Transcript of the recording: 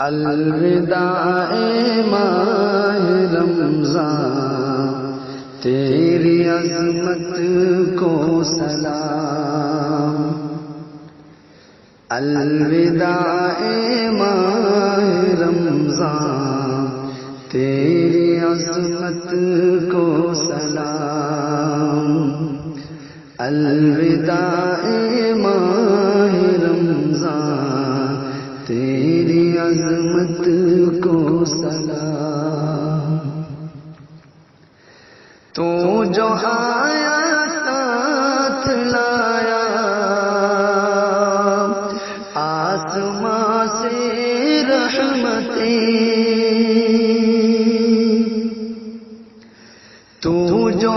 अलविदाए माह रमज़ान, तेरी अज़मत को सलाम। अलविदाए माह रमज़ान, तेरी अज़मत को सलाम। अलविदाए माह रमज़ान, तेरी अज़मत को सलाम। तू जो आया साथ लाया आसमां से रहमतें, तू जो